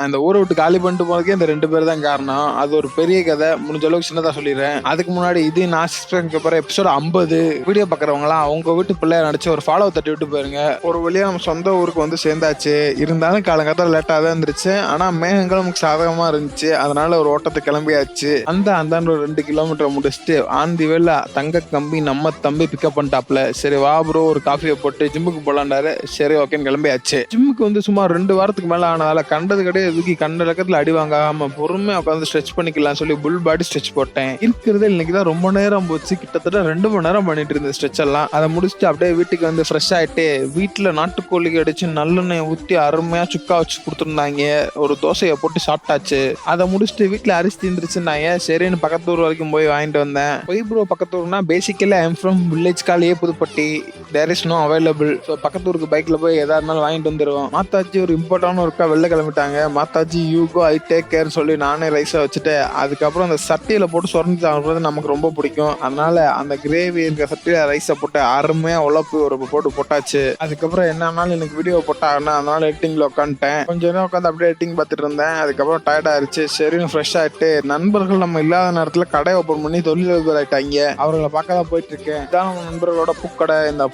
அந்த ஊரை விட்டு காலி பண்ணிட்டு போறதுக்கே இந்த 2 பேர் தான் காரணம். அது ஒரு பெரிய கதை. முடிஞ்ச அளவுக்கு சின்னதா சொல்லிடுறேன். அதுக்கு முன்னாடி இது நான் சப்ஸ்கிரைப் போற எபிசோட் 50 வீடியோ பாக்குறவங்களாம் அவங்க வீட்டு பிள்ளைய நடிச்சு ஒரு ஃபாலோ தட்டி விட்டு போயிருங்க. ஒரு வழியா நம்ம சொந்த ஊருக்கு வந்து சேர்ந்தாச்சு. இருந்தாலும் காலங்காலத்துல லேட்டா தான் இருந்துச்சு. ஆனா மேகங்கள் நமக்கு சாதகமா இருந்துச்சு. அதனால ஒரு ஓட்டத்தை கிளம்பியாச்சு. அந்தாண்ட ஒரு 2 கிலோமீட்டர் முடிச்சுட்டு ஆந்தி வேல தங்க கம்பி நம்ம தம்பி பிக்கப் பண்ணிட்டாப்ல. சரி வா ப்ரோ ஒரு காஃபியை போட்டு ஜிம்முக்கு போலாண்டாரு. சரி ஓகேன்னு கிளம்பியாச்சு. ஜிம்முக்கு வந்து சுமார் 2 வாரத்துக்கு மேல ஆனதால கண்டது கிடையாது தூக்கி கண்ட இலக்கத்துல அடி வாங்காம பொறுமையா உட்காந்து ஸ்ட்ரெச் பண்ணிக்கலாம் சொல்லி புல் பாடி ஸ்ட்ரெச் போட்டேன். இருக்கிறது இன்னைக்குதான் ரொம்ப நேரம் போச்சு. கிட்டத்தட்ட 2 மணி நேரம் பண்ணிட்டு இருந்தேன் ஸ்ட்ரெச் எல்லாம். அதை முடிச்சுட்டு அப்படியே வீட்டுக்கு வந்து ஃப்ரெஷ் ஆயிட்டு வீட்டுல நாட்டுக்கோழி அடிச்சு நல்லெண்ணெய் ஊத்தி அருமையா சுக்கா வச்சு கொடுத்துருந்தாங்க. ஒரு தோசையை போட்டு சாப்பிட்டாச்சு. அதை முடிச்சுட்டு வீட்டுல அரிசி தீந்துருச்சுன்னாங்க. சரின்னு பக்கத்தூர் வரைக்கும் போய் வாங்கிட்டு வந்தேன். போய் ப்ரோ பக்கத்தூர்னா பேசிக்கலி ஐம் ஃப்ரம் வில்லேஜ் காலியே Pudupatti. There is no available. So பக்கத்தூருக்கு பைக்ல போய் எதா இருந்தாலும் வாங்கிட்டு வந்துடுவோம். மாத்தாச்சி ஒரு இம்பார்ட்டான ஒர்க்கா வெளில கிளம்பிட்டாங்க. மாத்தாச்சி you go I take care சொல்லி நானே ரைஸை வச்சுட்டு அதுக்கப்புறம் அந்த சட்டியில போட்டு சொரஞ்சி சாப்பிட்றது நமக்கு ரொம்ப பிடிக்கும். அதனால அந்த கிரேவி இருக்க சட்டியில ரைஸை போட்டு அருமையா உழப்பு ஒரு போட்டு போட்டாச்சு. அதுக்கப்புறம் என்னன்னாலும் எனக்கு வீடியோ போட்டாங்கன்னா அதனால எடிட்டிங்ல உட்காந்துட்டேன். கொஞ்ச நேரம் உட்காந்து அப்படியே எடிட்டிங் பார்த்துட்டு இருந்தேன். அதுக்கப்புறம் டயர்ட் ஆயிருச்சு. சரின்னு ஃப்ரெஷ் ஆயிட்டு நண்பர்கள் நம்ம இல்லாத நேரத்துல கடை ஓபன் பண்ணி தொழிலதிபர் ஆயிட்டாங்க. அவர்களை பார்க்க தான் போயிட்டு இருக்கேன். இதான் நம்ம நண்பர்களோட பூக்கடை. இந்த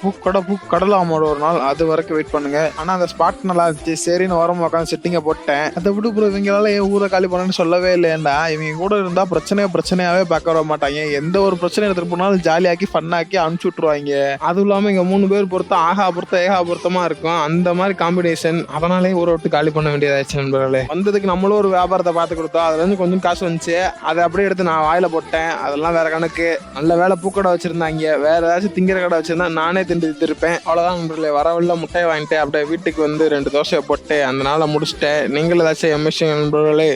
பூக்கடல அம்மோட ஒரு நாள் அது வரைக்கும் வெயிட் பண்ணுங்க. ஆனா அந்த ஸ்பாட் நல்லா இருந்துச்சு. சரின்னு ஓரமா உட்காந்து செட்டிங்க போட்டேன். அதை விட்டு ப்ரோ இவங்களால என் ஊரை காலி பண்ணணும்னு சொல்லவே இல்லையா. இவங்க கூட இருந்தா பிரச்சனையாவே பார்க்க வர மாட்டாங்க. எந்த ஒரு பிரச்சனை எடுத்துட்டு போனாலும் ஜாலியாக்கி ஃபன்னாக்கி அனுப்பிச்சு விட்டுருவாங்க. அதுவும் இல்லாம இங்க 3 பேர் பொறுத்தம் ஏகாபுரத்தமா இருக்கும். அந்த மாதிரி காம்பினேஷன். அதனாலே ஊரை விட்டு காலி பண்ண வேண்டியதாச்சு நண்பர்களே. வந்ததுக்கு நம்மளும் ஒரு வியாபாரத்தை பார்த்து கொடுத்தோம். அதுல இருந்து கொஞ்சம் காசு வந்துச்சு. அதை அப்படியே எடுத்து நான் வாயில போட்டேன். அதெல்லாம் வேற கணக்கு. நல்ல வேலை பூக்கடை வச்சிருந்தாங்க. வேற ஏதாச்சும் திங்கிற கடை வச்சிருந்தா நானே திண்டு இருப்பேன். அவ்வளவுதான் நண்பர்களே. வரவில்லை முட்டையை வாங்கிட்டு அப்படியே வீட்டுக்கு வந்து 2 தோசையை போட்டு அந்த நாளை முடிச்சுட்டேன். நீங்கள் ஏதாச்சும் எம்எஸ்சி நண்பர்களே